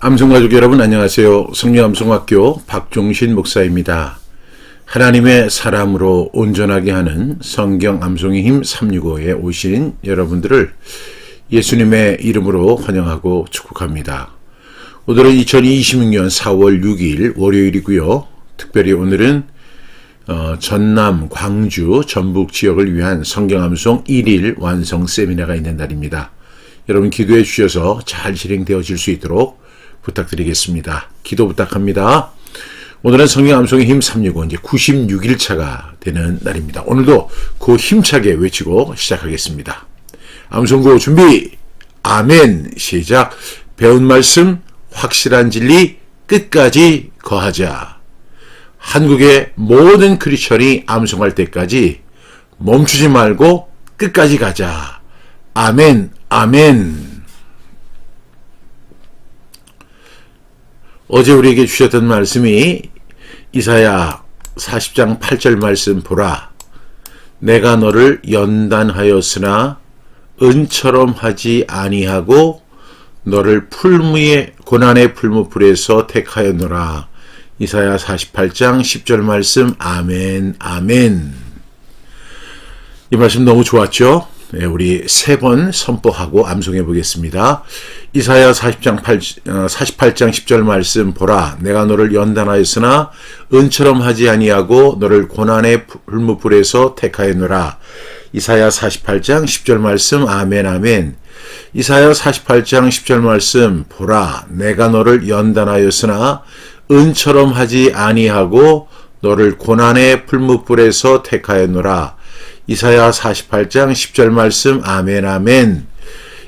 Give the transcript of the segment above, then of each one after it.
암송가족 여러분 안녕하세요. 성령암송학교 박종신 목사입니다. 하나님의 사람으로 온전하게 하는 성경 암송의 힘 365에 오신 여러분들을 예수님의 이름으로 환영하고 축복합니다. 오늘은 2026년 4월 6일 월요일이고요. 특별히 오늘은 전남, 광주, 전북 지역을 위한 성경 암송 1일 완성 세미나가 있는 날입니다. 여러분 기도해 주셔서 잘 진행되어질 수 있도록 부탁드리겠습니다. 기도 부탁합니다. 오늘은 성경 암송의 힘 365 이제 96일차가 되는 날입니다. 오늘도 그 힘차게 외치고 시작하겠습니다. 암송고 준비. 아멘. 시작. 배운 말씀 확실한 진리 끝까지 거하자. 한국의 모든 크리스천이 암송할 때까지 멈추지 말고 끝까지 가자. 아멘. 아멘. 어제 우리에게 주셨던 말씀이 이사야 40장 8절 말씀 보라. 내가 너를 연단하였으나 은처럼 하지 아니하고 너를 고난의 풀무불에서 택하였노라. 이사야 48장 10절 말씀. 아멘. 아멘. 이 말씀 너무 좋았죠? 네, 우리 세 번 선포하고 암송해 보겠습니다. 이사야 48장 10절 말씀 보라. 내가 너를 연단하였으나 은처럼 하지 아니하고 너를 고난의 풀무불에서 택하였노라. 이사야 48장 10절 말씀. 아멘. 아멘. 이사야 48장 10절 말씀 보라. 내가 너를 연단하였으나 은처럼 하지 아니하고 너를 고난의 풀무불에서 택하였노라. 이사야 48장 10절 말씀. 아멘. 아멘.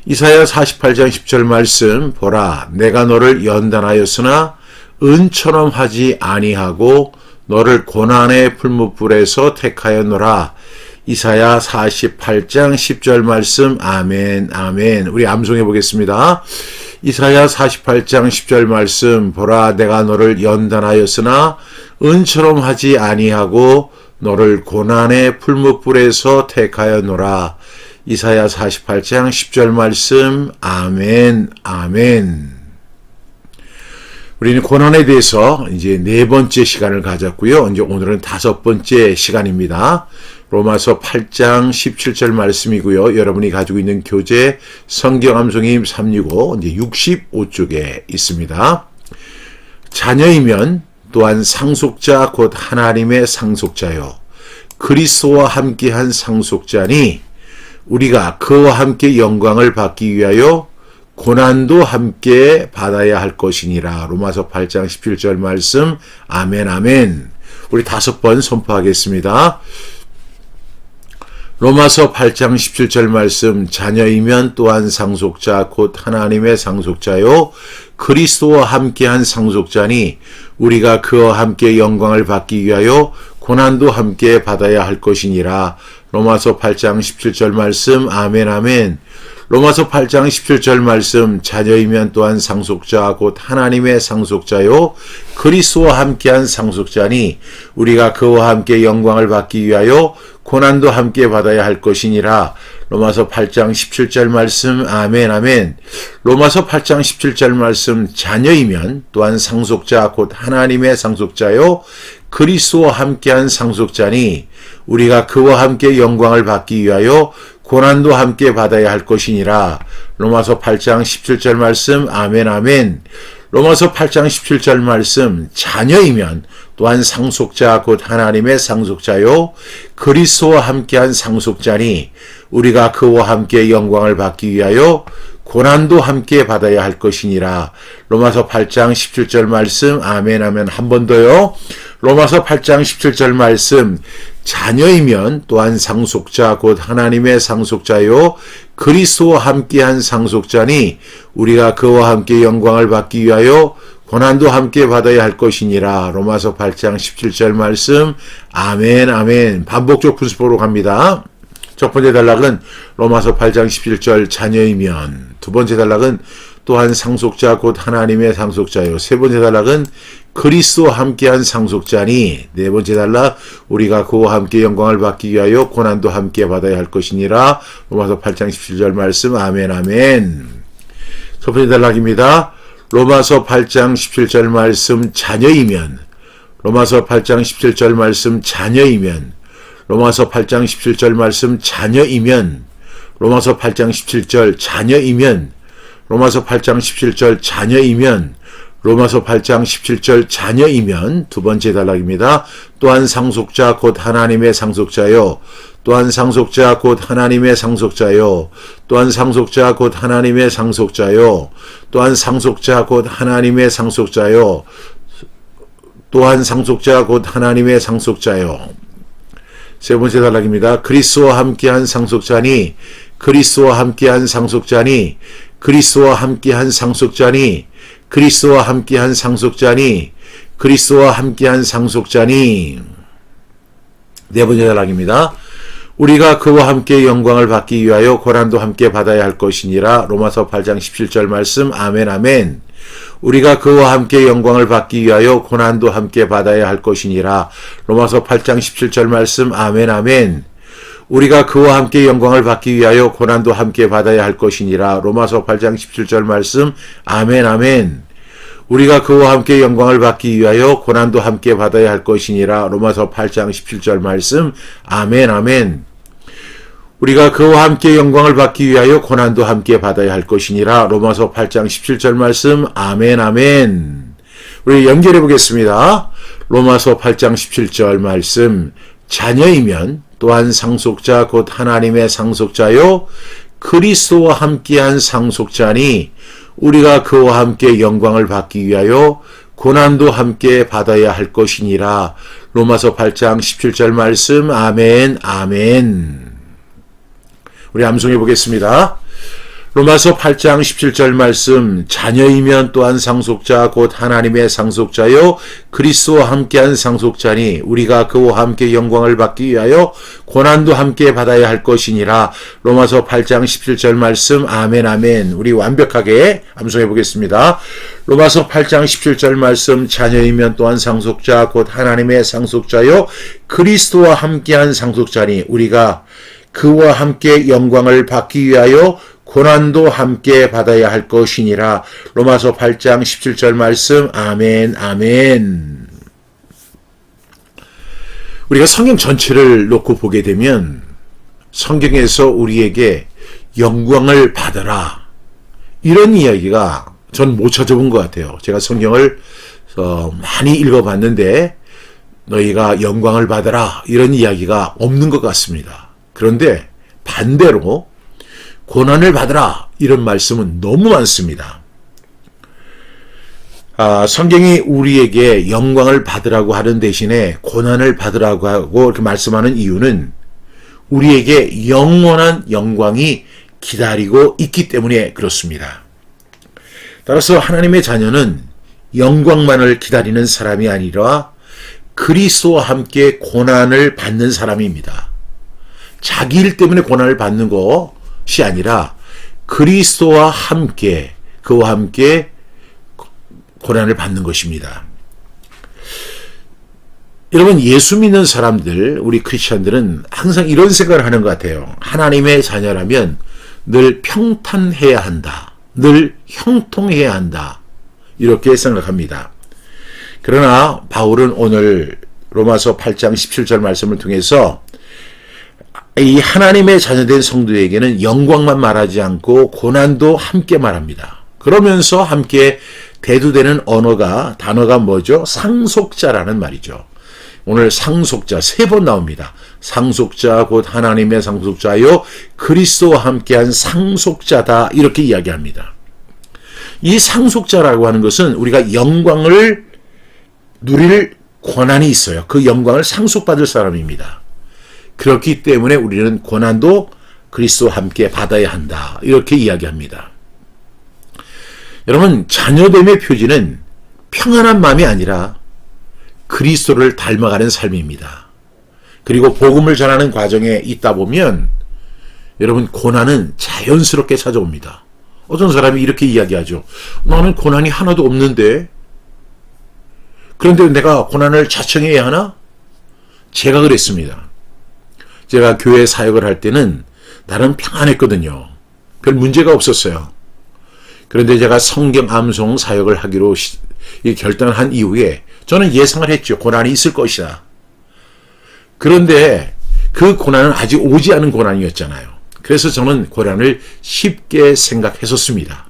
이사야 48장 10절 말씀 보라. 내가 너를 연단하였으나 은처럼 하지 아니하고 너를 고난의 풀무불에서 택하였노라. 이사야 48장 10절 말씀. 아멘. 아멘. 우리 암송해 보겠습니다. 이사야 48장 10절 말씀 보라. 내가 너를 연단하였으나 은처럼 하지 아니하고 너를 고난의 풀무불에서 택하였노라. 이사야 48장 10절 말씀. 아멘. 아멘. 우리는 고난에 대해서 이제 네 번째 시간을 가졌고요. 이제 오늘은 다섯 번째 시간입니다. 로마서 8장 17절 말씀이고요. 여러분이 가지고 있는 교재 성경 암송의 힘 365 이제 65쪽에 있습니다. 자녀이면 또한 상속자 곧 하나님의 상속자요 그리스도와 함께한 상속자니 우리가 그와 함께 영광을 받기 위하여 고난도 함께 받아야 할 것이니라. 로마서 8장 17절 말씀. 아멘. 아멘. 우리 다섯 번 선포하겠습니다. 로마서 8장 17절 말씀. 자녀이면 또한 상속자 곧 하나님의 상속자요 그리스도와 함께한 상속자니 우리가 그와 함께 영광을 받기 위하여 고난도 함께 받아야 할 것이니라. 로마서 8장 17절 말씀. 아멘. 아멘. 로마서 8장 17절 말씀. 자녀이면 또한 상속자 곧 하나님의 상속자요 그리스도와 함께한 상속자니 우리가 그와 함께 영광을 받기 위하여 고난도 함께 받아야 할 것이니라. 로마서 8장 17절 말씀. 아멘. 아멘. 로마서 8장 17절 말씀. 자녀이면 또한 상속자 곧 하나님의 상속자요 그리스도와 함께한 상속자니 우리가 그와 함께 영광을 받기 위하여 고난도 함께 받아야 할 것이니라. 로마서 8장 17절 말씀. 아멘. 아멘. 로마서 8장 17절 말씀. 자녀이면 또한 상속자 곧 하나님의 상속자요 그리스도와 함께한 상속자니 우리가 그와 함께 영광을 받기 위하여 고난도 함께 받아야 할 것이니라. 로마서 8장 17절 말씀. 아멘. 아멘. 한 번 더요. 로마서 8장 17절 말씀. 자녀이면 또한 상속자 곧 하나님의 상속자요 그리스도와 함께한 상속자니 우리가 그와 함께 영광을 받기 위하여 고난도 함께 받아야 할 것이니라. 로마서 8장 17절 말씀. 아멘. 아멘. 반복적 분수법으로 갑니다. 첫 번째 단락은 로마서 8장 17절 자녀이면, 두 번째 단락은 또한 상속자 곧 하나님의 상속자요, 세 번째 단락은 그리스도와 함께한 상속자니, 네 번째 단락 우리가 그와 함께 영광을 받기 위하여 고난도 함께 받아야 할 것이니라. 로마서 8장 17절 말씀. 아멘. 아멘. 첫 번째 단락입니다. 로마서 8장 17절 말씀 자녀이면, 로마서 8장 17절 말씀 자녀이면, 로마서 8장 17절 말씀 자녀이면, 로마서 8장 17절 자녀이면, 로마서 8장 17절 자녀이면, 로마서 8장 17절 자녀이면, 두 번째 단락입니다. 또한 상속자 곧 하나님의 상속자요. 또한 상속자 곧 하나님의 상속자요. 또한 상속자 곧 하나님의 상속자요. 또한 상속자 곧 하나님의 상속자요. 또한 상속자 곧 하나님의 상속자요. 세 번째 단락입니다. 그리스도와 함께한 상속자니, 그리스도와 함께한 상속자니, 그리스도와 함께한 상속자니, 그리스도와 함께한 상속자니, 그리스도와 함께한 상속자니. 네 번째 단락입니다. 우리가 그와 함께 영광을 받기 위하여 고난도 함께 받아야 할 것이니라. 로마서 8장 17절 말씀. 아멘 아멘. 우리가 그와 함께 영광을 받기 위하여 고난도 함께 받아야 할 것이니라. 로마서 8장 17절 말씀. 아멘 아멘. 우리가 그와 함께 영광을 받기 위하여 고난도 함께 받아야 할 것이니라. 로마서 8장 17절 말씀. 아멘 아멘. 우리가 그와 함께 영광을 받기 위하여 고난도 함께 받아야 할 것이니라. 로마서 8장 17절 말씀. 아멘 아멘. 우리가 그와 함께 영광을 받기 위하여 고난도 함께 받아야 할 것이니라. 로마서 8장 17절 말씀. 아멘 아멘. 우리 연결해 보겠습니다. 로마서 8장 17절 말씀. 자녀이면 또한 상속자 곧 하나님의 상속자요 그리스도와 함께한 상속자니 우리가 그와 함께 영광을 받기 위하여 고난도 함께 받아야 할 것이니라. 로마서 8장 17절 말씀. 아멘 아멘. 우리 암송해 보겠습니다. 로마서 8장 17절 말씀. 자녀이면 또한 상속자 곧 하나님의 상속자요 그리스도와 함께한 상속자니 우리가 그와 함께 영광을 받기 위하여 고난도 함께 받아야 할 것이니라. 로마서 8장 17절 말씀. 아멘 아멘. 우리 완벽하게 암송해 보겠습니다. 로마서 8장 17절 말씀. 자녀이면 또한 상속자 곧 하나님의 상속자요 그리스도와 함께한 상속자니 우리가 그와 함께 영광을 받기 위하여 고난도 함께 받아야 할 것이니라. 로마서 8장 17절 말씀. 아멘 아멘. 우리가 성경 전체를 놓고 보게 되면 성경에서 우리에게 영광을 받아라 이런 이야기가 전 못 찾아본 것 같아요. 제가 성경을 많이 읽어봤는데 너희가 영광을 받아라 이런 이야기가 없는 것 같습니다. 그런데 반대로 고난을 받으라 이런 말씀은 너무 많습니다. 성경이 우리에게 영광을 받으라고 하는 대신에 고난을 받으라고 하고 이렇게 말씀하는 이유는 우리에게 영원한 영광이 기다리고 있기 때문에 그렇습니다. 따라서 하나님의 자녀는 영광만을 기다리는 사람이 아니라 그리스도와 함께 고난을 받는 사람입니다. 자기 일 때문에 고난을 받는 것이 아니라 그리스도와 함께 그와 함께 고난을 받는 것입니다. 여러분 예수 믿는 사람들 우리 크리스천들은 항상 이런 생각을 하는 것 같아요. 하나님의 자녀라면 늘 평탄해야 한다. 늘 형통해야 한다. 이렇게 생각합니다. 그러나 바울은 오늘 로마서 8장 17절 말씀을 통해서 이 하나님의 자녀된 성도에게는 영광만 말하지 않고 고난도 함께 말합니다. 그러면서 함께 대두되는 단어가 뭐죠? 상속자라는 말이죠. 오늘 상속자 3번 나옵니다. 상속자 곧 하나님의 상속자요 그리스도와 함께한 상속자다 이렇게 이야기합니다. 이 상속자라고 하는 것은 우리가 영광을 누릴 권한이 있어요. 그 영광을 상속받을 사람입니다. 그렇기 때문에 우리는 고난도 그리스도와 함께 받아야 한다. 이렇게 이야기합니다. 여러분 자녀됨의 표지는 평안한 마음이 아니라 그리스도를 닮아가는 삶입니다. 그리고 복음을 전하는 과정에 있다 보면 여러분 고난은 자연스럽게 찾아옵니다. 어떤 사람이 이렇게 이야기하죠. 나는 고난이 하나도 없는데 그런데 내가 고난을 자청해야 하나? 제가 그랬습니다. 제가 교회 사역을 할 때는 나름 평안했거든요. 별 문제가 없었어요. 그런데 제가 성경 암송 사역을 하기로 결단한 이후에 저는 예상을 했죠. 고난이 있을 것이다. 그런데 그 고난은 아직 오지 않은 고난이었잖아요. 그래서 저는 고난을 쉽게 생각했었습니다.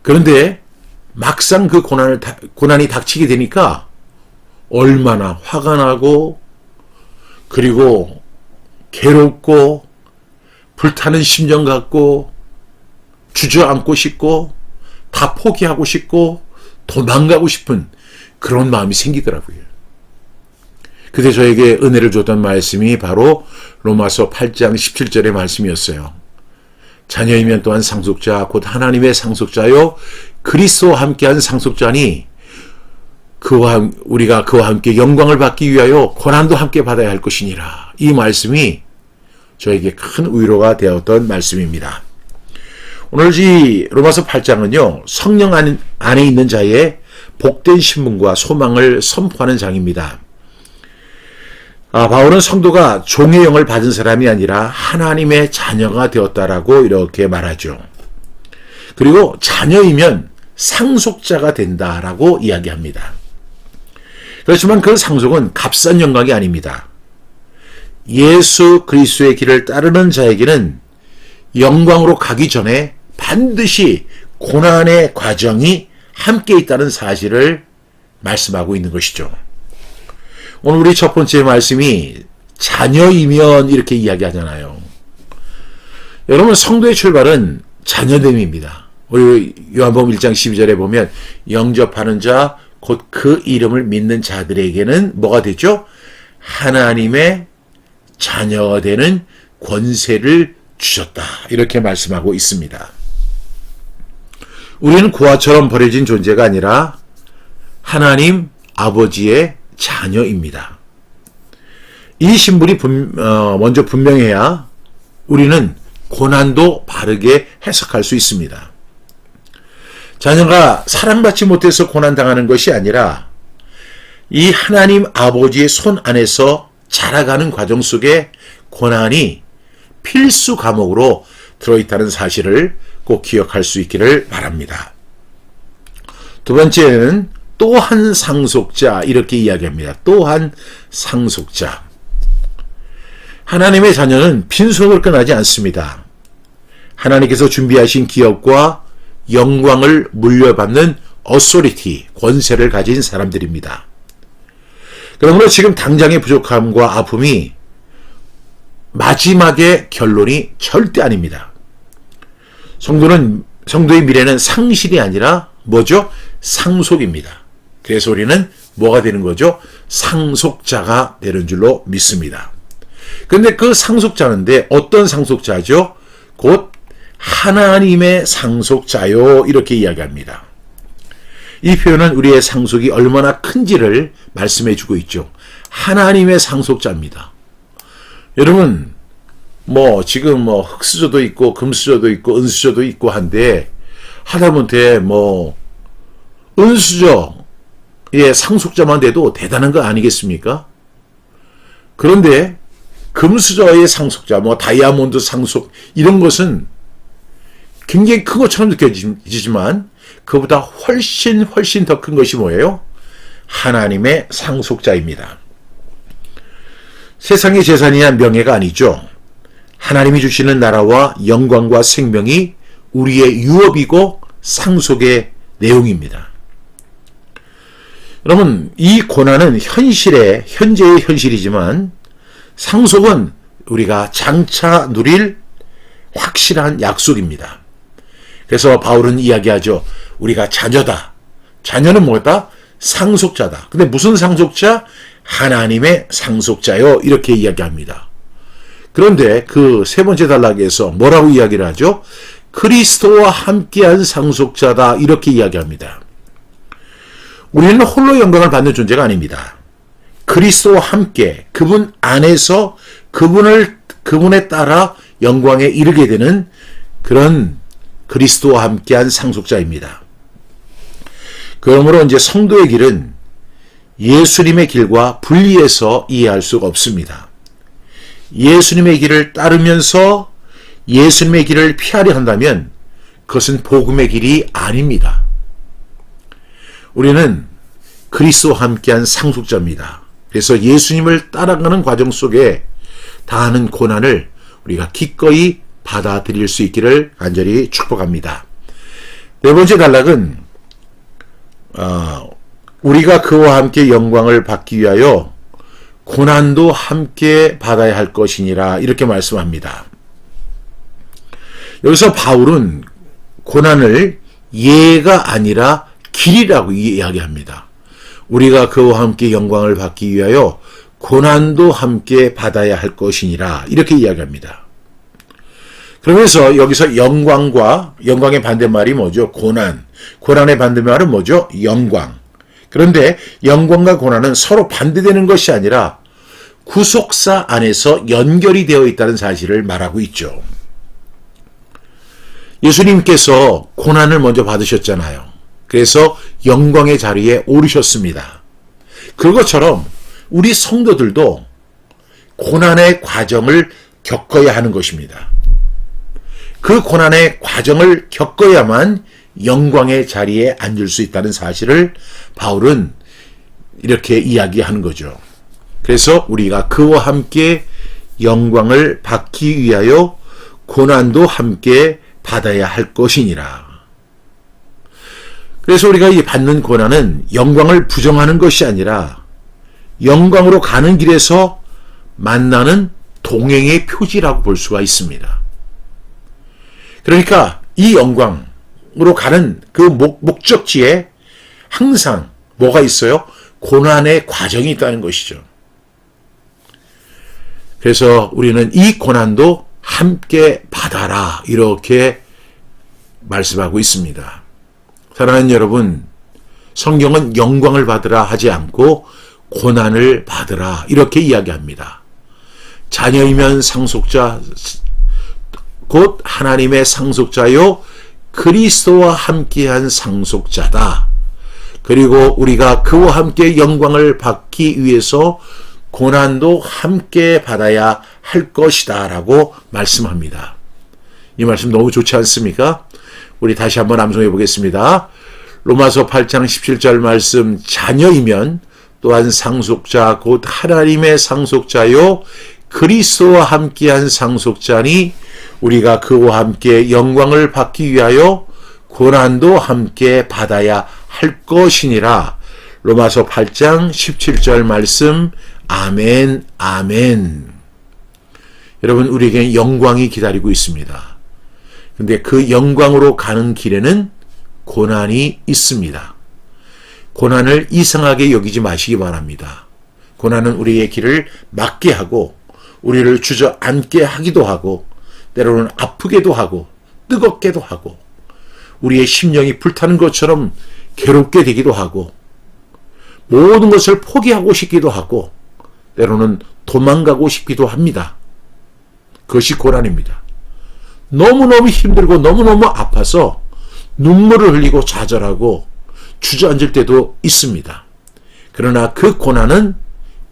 그런데 막상 그 고난이 닥치게 되니까 얼마나 화가 나고 그리고 괴롭고 불타는 심정 갖고 주저앉고 싶고 다 포기하고 싶고 도망가고 싶은 그런 마음이 생기더라고요. 그때 저에게 은혜를 줬던 말씀이 바로 로마서 8장 17절의 말씀이었어요. 자녀이면 또한 상속자 곧 하나님의 상속자요 그리스도와 함께한 상속자니 우리가 그와 함께 영광을 받기 위하여 고난도 함께 받아야 할 것이니라. 이 말씀이 저에게 큰 위로가 되었던 말씀입니다. 오늘 이 로마서 8장은요. 성령 안에 있는 자의 복된 신분과 소망을 선포하는 장입니다. 바울은 성도가 종의 영을 받은 사람이 아니라 하나님의 자녀가 되었다라고 이렇게 말하죠. 그리고 자녀이면 상속자가 된다라고 이야기합니다. 그렇지만 그 상속은 값싼 영광이 아닙니다. 예수 그리스도의 길을 따르는 자에게는 영광으로 가기 전에 반드시 고난의 과정이 함께 있다는 사실을 말씀하고 있는 것이죠. 오늘 우리 첫 번째 말씀이 자녀이면 이렇게 이야기하잖아요. 여러분 성도의 출발은 자녀됨입니다. 우리 요한복음 1장 12절에 보면 영접하는 자 곧 그 이름을 믿는 자들에게는 뭐가 되죠? 하나님의 자녀가 되는 권세를 주셨다. 이렇게 말씀하고 있습니다. 우리는 고아처럼 버려진 존재가 아니라 하나님 아버지의 자녀입니다. 이 신분이 먼저 분명해야 우리는 고난도 바르게 해석할 수 있습니다. 자녀가 사랑받지 못해서 고난당하는 것이 아니라 이 하나님 아버지의 손 안에서 자라가는 과정 속에 고난이 필수 과목으로 들어있다는 사실을 꼭 기억할 수 있기를 바랍니다. 두 번째는 또한 상속자 이렇게 이야기합니다. 또한 상속자. 하나님의 자녀는 빈손으로 끝나지 않습니다. 하나님께서 준비하신 기업과 영광을 물려받는 어소리티, 권세를 가진 사람들입니다. 그러므로 지금 당장의 부족함과 아픔이 마지막의 결론이 절대 아닙니다. 성도의 미래는 상실이 아니라 뭐죠? 상속입니다. 그래서 우리는 뭐가 되는 거죠? 상속자가 되는 줄로 믿습니다. 그런데 그 상속자인데 어떤 상속자죠? 곧 하나님의 상속자요 이렇게 이야기합니다. 이 표현은 우리의 상속이 얼마나 큰지를 말씀해 주고 있죠. 하나님의 상속자입니다. 여러분 지금 흙수저도 있고 금수저도 있고 은수저도 있고 한데 하다못해 은수저의 상속자만 돼도 대단한 거 아니겠습니까? 그런데 금수저의 상속자, 다이아몬드 상속 이런 것은 굉장히 큰 것처럼 느껴지지만 그보다 훨씬 더 큰 것이 뭐예요? 하나님의 상속자입니다. 세상의 재산이나 명예가 아니죠. 하나님이 주시는 나라와 영광과 생명이 우리의 유업이고 상속의 내용입니다. 여러분, 이 고난은 현재의 현실이지만 상속은 우리가 장차 누릴 확실한 약속입니다. 그래서 바울은 이야기하죠. 우리가 자녀다. 자녀는 뭐다? 상속자다. 근데 무슨 상속자? 하나님의 상속자요. 이렇게 이야기합니다. 그런데 그 세 번째 단락에서 뭐라고 이야기를 하죠? 그리스도와 함께한 상속자다. 이렇게 이야기합니다. 우리는 홀로 영광을 받는 존재가 아닙니다. 그리스도와 함께 그분 안에서 그분에 따라 영광에 이르게 되는 그런 그리스도와 함께한 상속자입니다. 그러므로 이제 성도의 길은 예수님의 길과 분리해서 이해할 수가 없습니다. 예수님의 길을 따르면서 예수님의 길을 피하려 한다면 그것은 복음의 길이 아닙니다. 우리는 그리스도와 함께한 상속자입니다. 그래서 예수님을 따라가는 과정 속에 당하는 고난을 우리가 기꺼이 받아들일 수 있기를 간절히 축복합니다. 네 번째 단락은 우리가 그와 함께 영광을 받기 위하여 고난도 함께 받아야 할 것이니라 이렇게 말씀합니다. 여기서 바울은 고난을 예가 아니라 길이라고 이야기합니다. 우리가 그와 함께 영광을 받기 위하여 고난도 함께 받아야 할 것이니라 이렇게 이야기합니다. 그러면서 여기서 영광의 반대말이 뭐죠? 고난의 반대말은 뭐죠? 영광. 그런데 영광과 고난은 서로 반대되는 것이 아니라 구속사 안에서 연결이 되어 있다는 사실을 말하고 있죠. 예수님께서 고난을 먼저 받으셨잖아요. 그래서 영광의 자리에 오르셨습니다. 그것처럼 우리 성도들도 고난의 과정을 겪어야 하는 것입니다. 그 고난의 과정을 겪어야만 영광의 자리에 앉을 수 있다는 사실을 바울은 이렇게 이야기하는 거죠. 그래서 우리가 그와 함께 영광을 받기 위하여 고난도 함께 받아야 할 것이니라. 그래서 우리가 이 받는 고난은 영광을 부정하는 것이 아니라 영광으로 가는 길에서 만나는 동행의 표지라고 볼 수가 있습니다. 그러니까 이 영광으로 가는 그 목적지에 항상 뭐가 있어요? 고난의 과정이 있다는 것이죠. 그래서 우리는 이 고난도 함께 받아라 이렇게 말씀하고 있습니다. 사랑하는 여러분, 성경은 영광을 받으라 하지 않고 고난을 받으라 이렇게 이야기합니다. 자녀이면 상속자 곧 하나님의 상속자요 그리스도와 함께한 상속자다. 그리고 우리가 그와 함께 영광을 받기 위해서 고난도 함께 받아야 할 것이다 라고 말씀합니다. 이 말씀 너무 좋지 않습니까? 우리 다시 한번 암송해 보겠습니다. 로마서 8장 17절 말씀, 자녀이면 또한 상속자 곧 하나님의 상속자요 그리스도와 함께한 상속자니 우리가 그와 함께 영광을 받기 위하여 고난도 함께 받아야 할 것이니라. 로마서 8장 17절 말씀. 아멘, 아멘. 여러분, 우리에게 영광이 기다리고 있습니다. 근데 그 영광으로 가는 길에는 고난이 있습니다. 고난을 이상하게 여기지 마시기 바랍니다. 고난은 우리의 길을 막게 하고 우리를 주저앉게 하기도 하고 때로는 아프게도 하고 뜨겁게도 하고 우리의 심령이 불타는 것처럼 괴롭게 되기도 하고 모든 것을 포기하고 싶기도 하고 때로는 도망가고 싶기도 합니다. 그것이 고난입니다. 너무너무 힘들고 너무너무 아파서 눈물을 흘리고 좌절하고 주저앉을 때도 있습니다. 그러나 그 고난은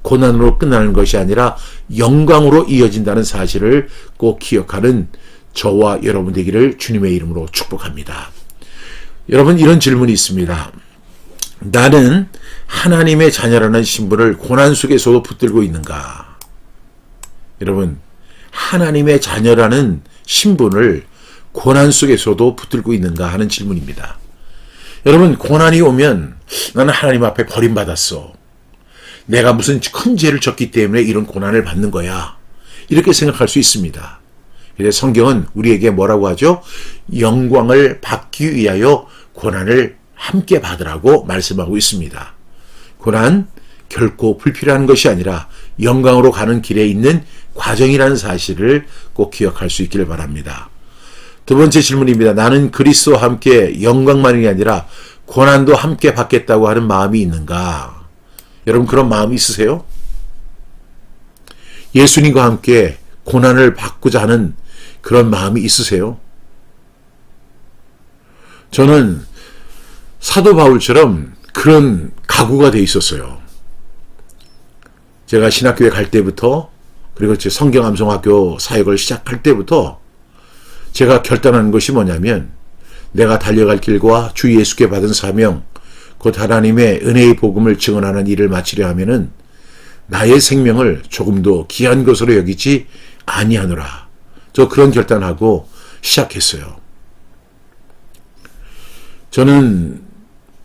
고난으로 끝나는 것이 아니라 영광으로 이어진다는 사실을 꼭 기억하는 저와 여러분 되기를 주님의 이름으로 축복합니다. 여러분, 이런 질문이 있습니다. 나는 하나님의 자녀라는 신분을 고난 속에서도 붙들고 있는가? 여러분, 하나님의 자녀라는 신분을 고난 속에서도 붙들고 있는가 하는 질문입니다. 여러분, 고난이 오면 나는 하나님 앞에 버림받았어. 내가 무슨 큰 죄를 졌기 때문에 이런 고난을 받는 거야. 이렇게 생각할 수 있습니다. 그래서 성경은 우리에게 뭐라고 하죠? 영광을 받기 위하여 고난을 함께 받으라고 말씀하고 있습니다. 고난 결코 불필요한 것이 아니라 영광으로 가는 길에 있는 과정이라는 사실을 꼭 기억할 수 있기를 바랍니다. 두 번째 질문입니다. 나는 그리스도와 함께 영광만이 아니라 고난도 함께 받겠다고 하는 마음이 있는가? 여러분, 그런 마음이 있으세요? 예수님과 함께 고난을 받고자 하는 그런 마음이 있으세요? 저는 사도 바울처럼 그런 각오가 돼 있었어요. 제가 신학교에 갈 때부터, 그리고 제 성경암송학교 사역을 시작할 때부터 제가 결단한 것이 뭐냐면 내가 달려갈 길과 주 예수께 받은 사명, 곧 하나님의 은혜의 복음을 증언하는 일을 마치려 하면은 나의 생명을 조금도 귀한 것으로 여기지 아니하노라. 저 그런 결단하고 시작했어요. 저는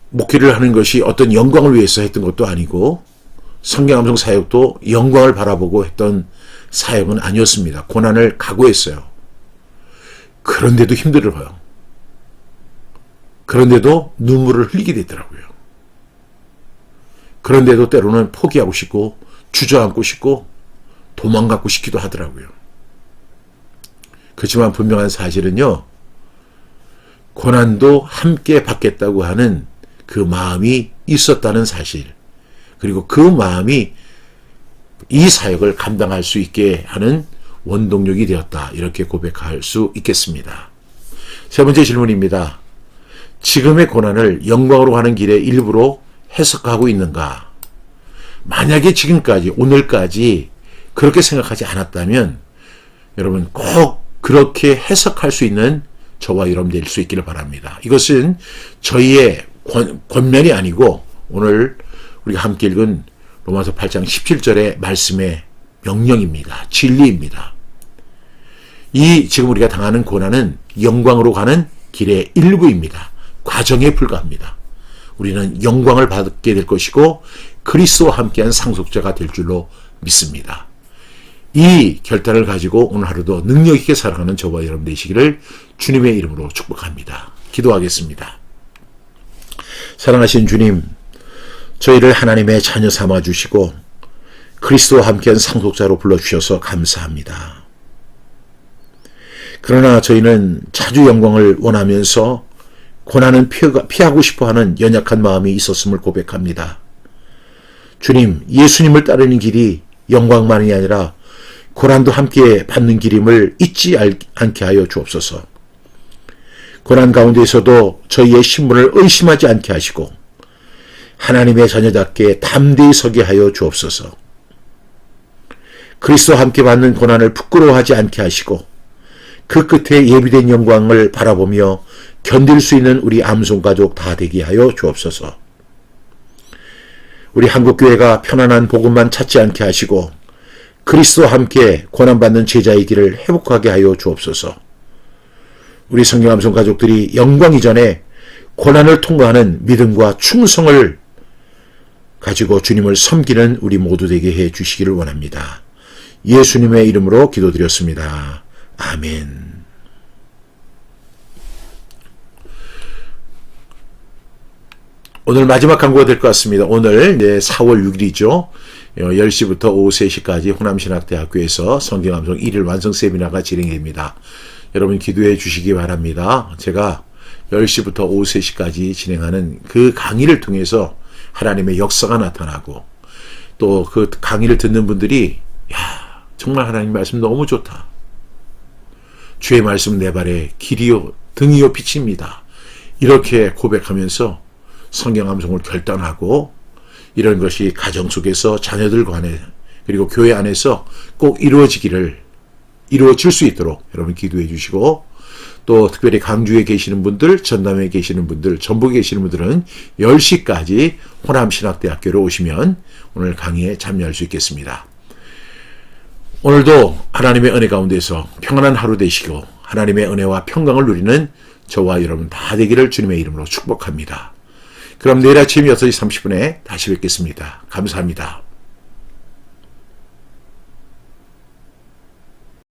목회를 하는 것이 어떤 영광을 위해서 했던 것도 아니고 성경암송 사역도 영광을 바라보고 했던 사역은 아니었습니다. 고난을 각오했어요. 그런데도 힘들어요. 그런데도 눈물을 흘리게 되더라고요. 그런데도 때로는 포기하고 싶고 주저앉고 싶고 도망가고 싶기도 하더라고요. 그렇지만 분명한 사실은요. 고난도 함께 받겠다고 하는 그 마음이 있었다는 사실, 그리고 그 마음이 이 사역을 감당할 수 있게 하는 원동력이 되었다. 이렇게 고백할 수 있겠습니다. 세 번째 질문입니다. 지금의 고난을 영광으로 가는 길의 일부로 해석하고 있는가? 만약에 지금까지, 오늘까지 그렇게 생각하지 않았다면 여러분 꼭 그렇게 해석할 수 있는 저와 여러분 될 수 있기를 바랍니다. 이것은 저희의 권면이 아니고 오늘 우리가 함께 읽은 로마서 8장 17절의 말씀의 명령입니다. 진리입니다. 지금 우리가 당하는 고난은 영광으로 가는 길의 일부입니다. 과정에 불과합니다. 우리는 영광을 받게 될 것이고 그리스도와 함께한 상속자가 될 줄로 믿습니다. 이 결단을 가지고 오늘 하루도 능력 있게 살아가는 저와 여러분 되시기를 주님의 이름으로 축복합니다. 기도하겠습니다. 사랑하신 주님, 저희를 하나님의 자녀 삼아주시고 그리스도와 함께한 상속자로 불러주셔서 감사합니다. 그러나 저희는 자주 영광을 원하면서 고난은 피하고 싶어하는 연약한 마음이 있었음을 고백합니다. 주님, 예수님을 따르는 길이 영광만이 아니라 고난도 함께 받는 길임을 잊지 않게 하여 주옵소서. 고난 가운데에서도 저희의 신분을 의심하지 않게 하시고 하나님의 자녀답게 담대히 서게 하여 주옵소서. 그리스도와 함께 받는 고난을 부끄러워하지 않게 하시고 그 끝에 예비된 영광을 바라보며 견딜 수 있는 우리 암송가족 다 되게 하여 주옵소서. 우리 한국교회가 편안한 복음만 찾지 않게 하시고 그리스도와 함께 고난받는 제자의 길을 회복하게 하여 주옵소서. 우리 성경암송 가족들이 영광 이전에 고난을 통과하는 믿음과 충성을 가지고 주님을 섬기는 우리 모두 되게 해 주시기를 원합니다. 예수님의 이름으로 기도드렸습니다. 아멘. 오늘 마지막 광고가 될 것 같습니다. 오늘 4월 6일이죠. 10시부터 오후 3시까지 호남신학대학교에서 성경암송 1일 완성 세미나가 진행됩니다. 여러분 기도해 주시기 바랍니다. 제가 10시부터 오후 3시까지 진행하는 그 강의를 통해서 하나님의 역사가 나타나고 또 그 강의를 듣는 분들이 정말 하나님 말씀 너무 좋다. 주의 말씀 내 발에 길이요 등이요 빛입니다. 이렇게 고백하면서 성경암송을 결단하고 이런 것이 가정 속에서 자녀들 간에 그리고 교회 안에서 꼭 이루어질 수 있도록 여러분 기도해 주시고 또 특별히 강주에 계시는 분들, 전남에 계시는 분들, 전북에 계시는 분들은 10시까지 호남신학대학교로 오시면 오늘 강의에 참여할 수 있겠습니다. 오늘도 하나님의 은혜 가운데서 평안한 하루 되시고 하나님의 은혜와 평강을 누리는 저와 여러분 다 되기를 주님의 이름으로 축복합니다. 그럼 내일 아침 6시 30분에 다시 뵙겠습니다. 감사합니다.